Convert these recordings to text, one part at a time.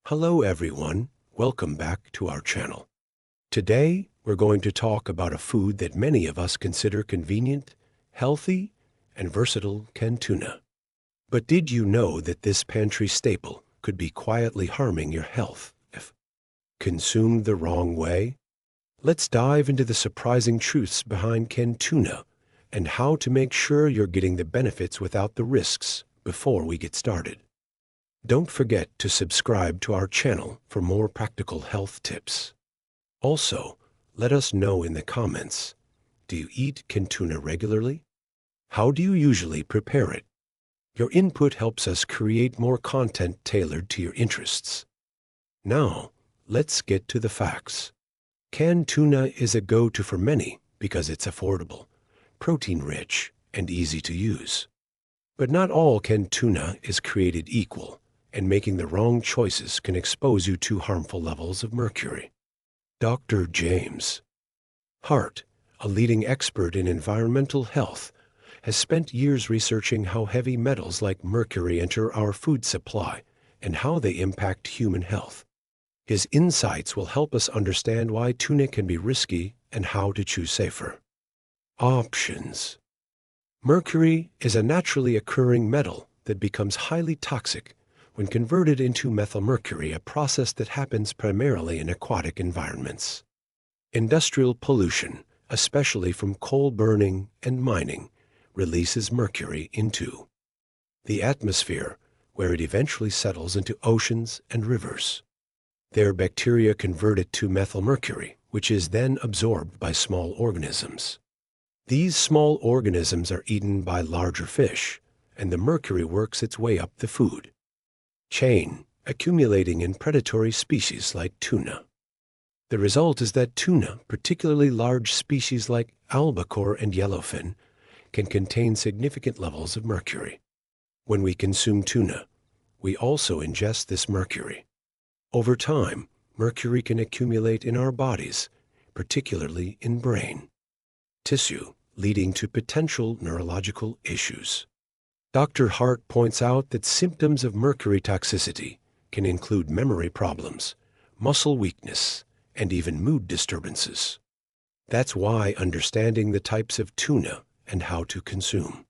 Hello everyone, welcome back to our channel. Today we're going to talk about a food that many of us consider convenient, healthy, and versatile: canned tuna. But did you know that this pantry staple could be quietly harming your health if consumed the wrong way? Let's dive into the surprising truths behind canned tuna and how to make sure you're getting the benefits without the risks before we get started. Don't forget to subscribe to our channel for more practical health tips. Also, let us know in the comments, do you eat canned tuna regularly? How do you usually prepare it? Your input helps us create more content tailored to your interests. Now, let's get to the facts. Canned tuna is a go-to for many because it's affordable, protein-rich, and easy to use. But not all canned tuna is created equal, and making the wrong choices can expose you to harmful levels of mercury. Dr. James Hart, a leading expert in environmental health, has spent years researching how heavy metals like mercury enter our food supply and how they impact human health. His insights will help us understand why tuna can be risky and how to choose safer options. Mercury is a naturally occurring metal that becomes highly toxic when converted into methylmercury, a process that happens primarily in aquatic environments. Industrial pollution, especially from coal burning and mining, releases mercury into the atmosphere, where it eventually settles into oceans and rivers. There, bacteria convert it to methylmercury, which is then absorbed by small organisms. These small organisms are eaten by larger fish, and the mercury works its way up the food chain, accumulating in predatory species like tuna. The result is that tuna, particularly large species like albacore and yellowfin, can contain significant levels of mercury. When we consume tuna, we also ingest this mercury. Over time, mercury can accumulate in our bodies, particularly in brain tissue, leading to potential neurological issues. Dr. Hart points out that symptoms of mercury toxicity can include memory problems, muscle weakness, and even mood disturbances. That's why understanding the types of tuna and how to consume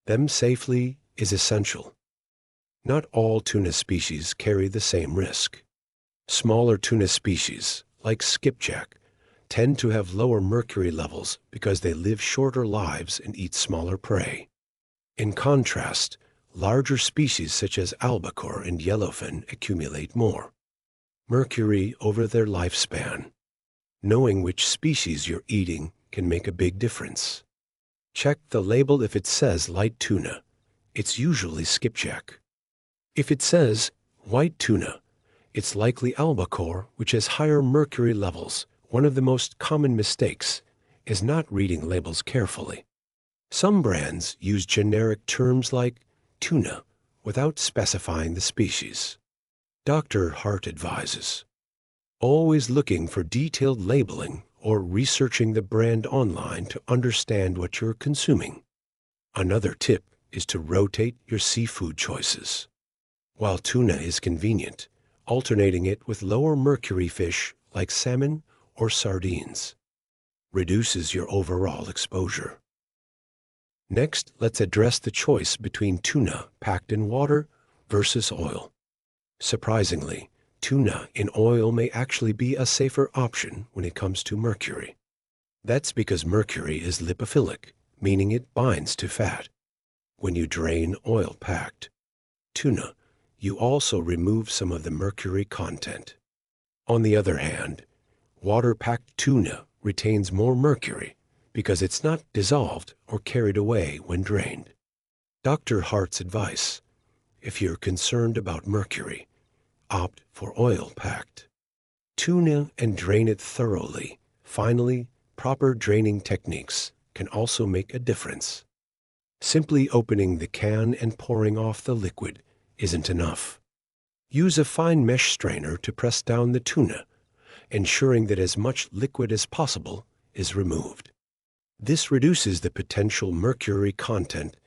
them safely is essential. Not all tuna species carry the same risk. Smaller tuna species, like skipjack, tend to have lower mercury levels because they live shorter lives and eat smaller prey. In contrast, larger species such as albacore and yellowfin accumulate more mercury over their lifespan. Knowing which species you're eating can make a big difference. Check the label. If it says light tuna, it's usually skipjack. If it says white tuna, it's likely albacore, which has higher mercury levels. One of the most common mistakes is not reading labels carefully. Some brands use generic terms like tuna without specifying the species. Dr. Hart advises always looking for detailed labeling or researching the brand online to understand what you're consuming. Another tip is to rotate your seafood choices. While tuna is convenient, alternating it with lower mercury fish like salmon or sardines reduces your overall exposure. Next, let's address the choice between tuna packed in water versus oil. Surprisingly, tuna in oil may actually be a safer option when it comes to mercury. That's because mercury is lipophilic, meaning it binds to fat. When you drain oil-packed tuna, you also remove some of the mercury content. On the other hand, water-packed tuna retains more mercury because it's not dissolved or carried away when drained. Dr. Hart's advice: if you're concerned about mercury, opt for oil-packed tuna and drain it thoroughly. Finally, proper draining techniques can also make a difference. Simply opening the can and pouring off the liquid isn't enough. Use a fine mesh strainer to press down the tuna, ensuring that as much liquid as possible is removed. This reduces the potential mercury content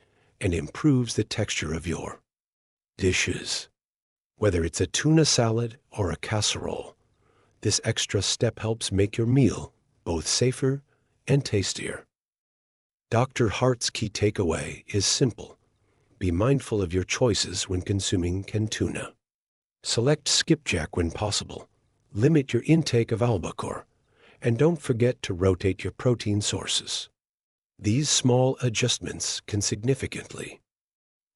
and improves the texture of your dishes. Whether it's a tuna salad or a casserole, this extra step helps make your meal both safer and tastier. Dr. Hart's key takeaway is simple. Be mindful of your choices when consuming canned tuna. Select skipjack when possible. Limit your intake of albacore. And don't forget to rotate your protein sources. These small adjustments can significantly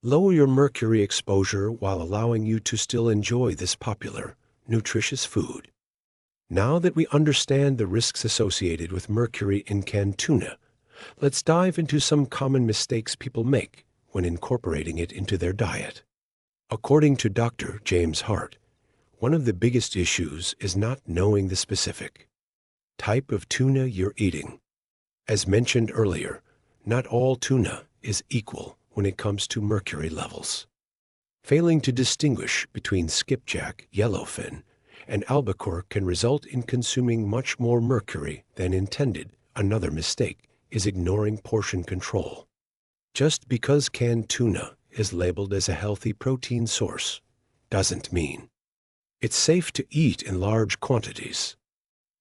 lower your mercury exposure while allowing you to still enjoy this popular, nutritious food. Now that we understand the risks associated with mercury in canned tuna, let's dive into some common mistakes people make when incorporating it into their diet. According to Dr. James Hart, one of the biggest issues is not knowing the specific type of tuna you're eating. As mentioned earlier, not all tuna is equal when it comes to mercury levels. Failing to distinguish between skipjack, yellowfin, and albacore can result in consuming much more mercury than intended. Another mistake is ignoring portion control. Just because canned tuna is labeled as a healthy protein source doesn't mean it's safe to eat in large quantities.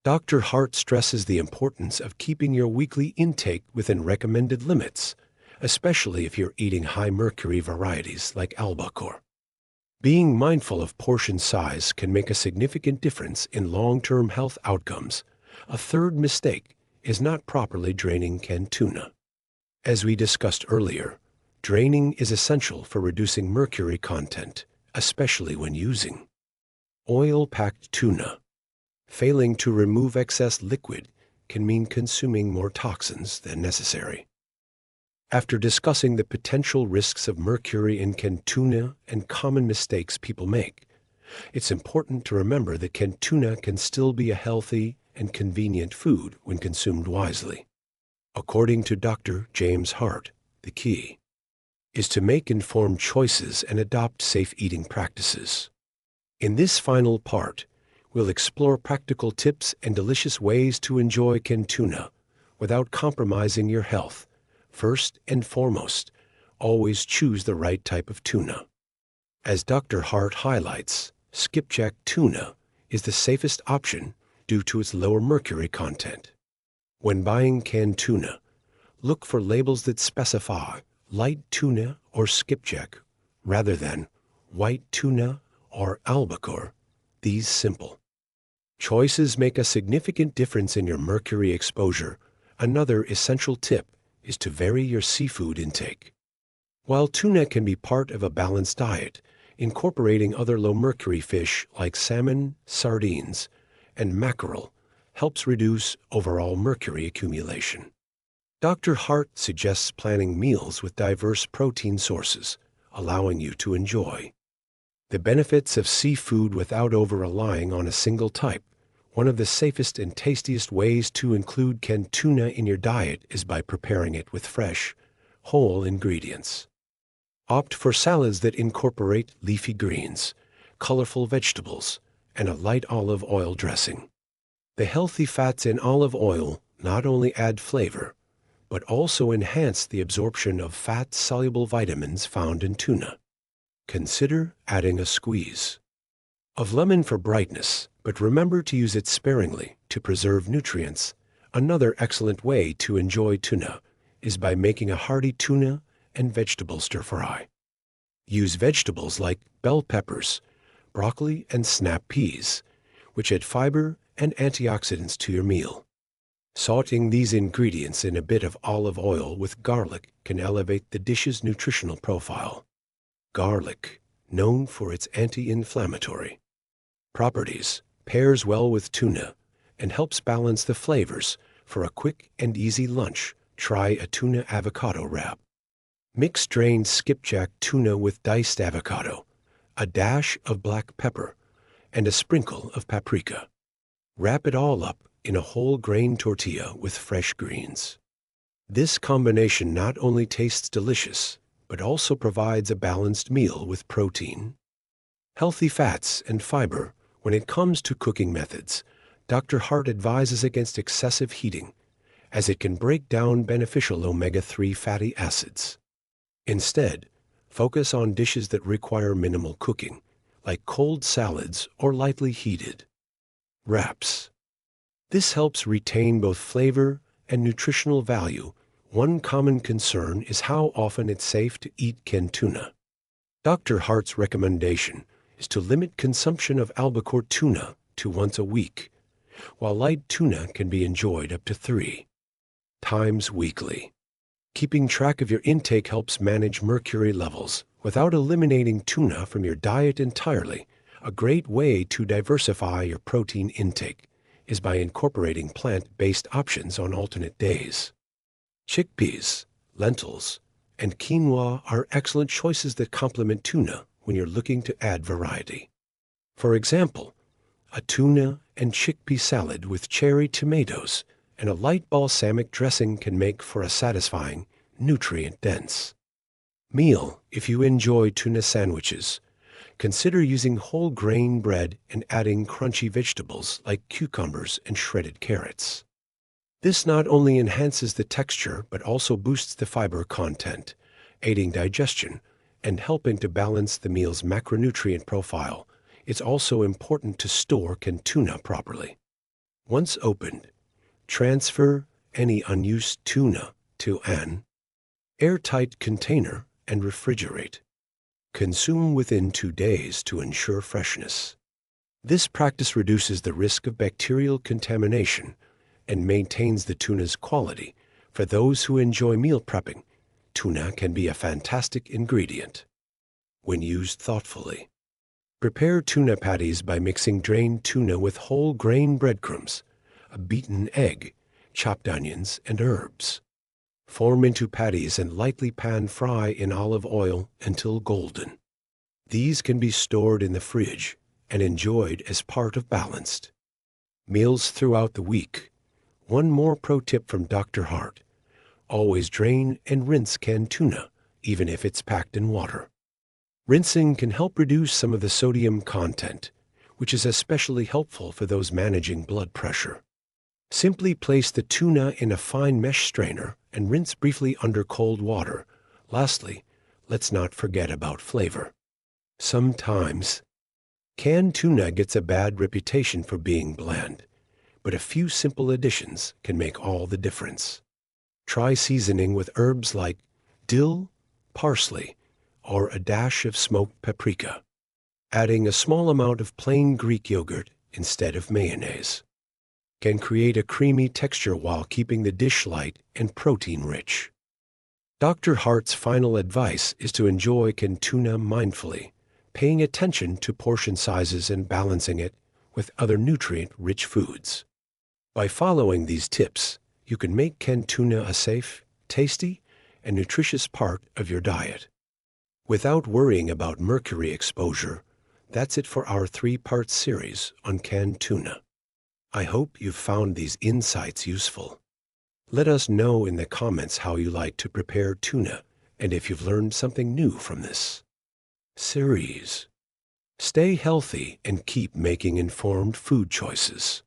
Dr. Hart stresses the importance of keeping your weekly intake within recommended limits, especially if you're eating high mercury varieties like albacore. Being mindful of portion size can make a significant difference in long-term health outcomes. A third mistake is not properly draining canned tuna. As we discussed earlier, draining is essential for reducing mercury content, especially when using oil-packed tuna. Failing to remove excess liquid can mean consuming more toxins than necessary. After discussing the potential risks of mercury in canned tuna and common mistakes people make, it's important to remember that canned tuna can still be a healthy and convenient food when consumed wisely. According to Dr. James Hart, the key is to make informed choices and adopt safe eating practices. In this final part, we'll explore practical tips and delicious ways to enjoy canned tuna without compromising your health. First and foremost, always choose the right type of tuna. As Dr. Hart highlights, skipjack tuna is the safest option due to its lower mercury content. When buying canned tuna, look for labels that specify light tuna or skipjack rather than white tuna or albacore. These simple choices make a significant difference in your mercury exposure. Another essential tip is to vary your seafood intake. While tuna can be part of a balanced diet, incorporating other low-mercury fish like salmon, sardines, and mackerel helps reduce overall mercury accumulation. Dr. Hart suggests planning meals with diverse protein sources, allowing you to enjoy the benefits of seafood without over-relying on a single type. One of the safest and tastiest ways to include canned tuna in your diet is by preparing it with fresh, whole ingredients. Opt for salads that incorporate leafy greens, colorful vegetables, and a light olive oil dressing. The healthy fats in olive oil not only add flavor, but also enhance the absorption of fat-soluble vitamins found in tuna. Consider adding a squeeze of lemon for brightness, but remember to use it sparingly to preserve nutrients. Another excellent way to enjoy tuna is by making a hearty tuna and vegetable stir-fry. Use vegetables like bell peppers, broccoli, and snap peas, which add fiber and antioxidants to your meal. Sauteing these ingredients in a bit of olive oil with garlic can elevate the dish's nutritional profile. Garlic, known for its anti-inflammatory properties, pairs well with tuna and helps balance the flavors. For a quick and easy lunch, try a tuna avocado wrap. Mix drained skipjack tuna with diced avocado, a dash of black pepper, and a sprinkle of paprika. Wrap it all up in a whole grain tortilla with fresh greens. This combination not only tastes delicious, but also provides a balanced meal with protein, healthy fats, and fiber. When it comes to cooking methods, Dr. Hart advises against excessive heating, as it can break down beneficial omega-3 fatty acids. Instead, focus on dishes that require minimal cooking, like cold salads or lightly heated. Wraps. This helps retain both flavor and nutritional value. One common concern is how often it's safe to eat canned tuna. Dr. Hart's recommendation is to limit consumption of albacore tuna to once a week, while light tuna can be enjoyed up to 3 times weekly. Keeping track of your intake helps manage mercury levels without eliminating tuna from your diet entirely. A great way to diversify your protein intake is by incorporating plant-based options on alternate days. Chickpeas, lentils, and quinoa are excellent choices that complement tuna when you're looking to add variety. For example, a tuna and chickpea salad with cherry tomatoes and a light balsamic dressing can make for a satisfying, nutrient-dense meal. If you enjoy tuna sandwiches, consider using whole grain bread and adding crunchy vegetables like cucumbers and shredded carrots. This not only enhances the texture but also boosts the fiber content, aiding digestion and helping to balance the meal's macronutrient profile. It's also important to store canned tuna properly. Once opened, transfer any unused tuna to an airtight container and refrigerate. Consume within 2 days to ensure freshness. This practice reduces the risk of bacterial contamination and maintains the tuna's quality. For those who enjoy meal prepping, tuna can be a fantastic ingredient when used thoughtfully. Prepare tuna patties by mixing drained tuna with whole grain breadcrumbs, a beaten egg, chopped onions, and herbs. Form into patties and lightly pan fry in olive oil until golden. These can be stored in the fridge and enjoyed as part of balanced meals throughout the week. One more pro tip from Dr. Hart: always drain and rinse canned tuna, even if it's packed in water. Rinsing can help reduce some of the sodium content, which is especially helpful for those managing blood pressure. Simply place the tuna in a fine mesh strainer and rinse briefly under cold water. Lastly, let's not forget about flavor. Sometimes, canned tuna gets a bad reputation for being bland, but a few simple additions can make all the difference. Try seasoning with herbs like dill, parsley, or a dash of smoked paprika. Adding a small amount of plain Greek yogurt instead of mayonnaise can create a creamy texture while keeping the dish light and protein-rich. Dr. Hart's final advice is to enjoy canned tuna mindfully, paying attention to portion sizes and balancing it with other nutrient-rich foods. By following these tips, you can make canned tuna a safe, tasty, and nutritious part of your diet without worrying about mercury exposure. That's it for our 3-part series on canned tuna. I hope you've found these insights useful. Let us know in the comments how you like to prepare tuna and if you've learned something new from this series. Stay healthy and keep making informed food choices.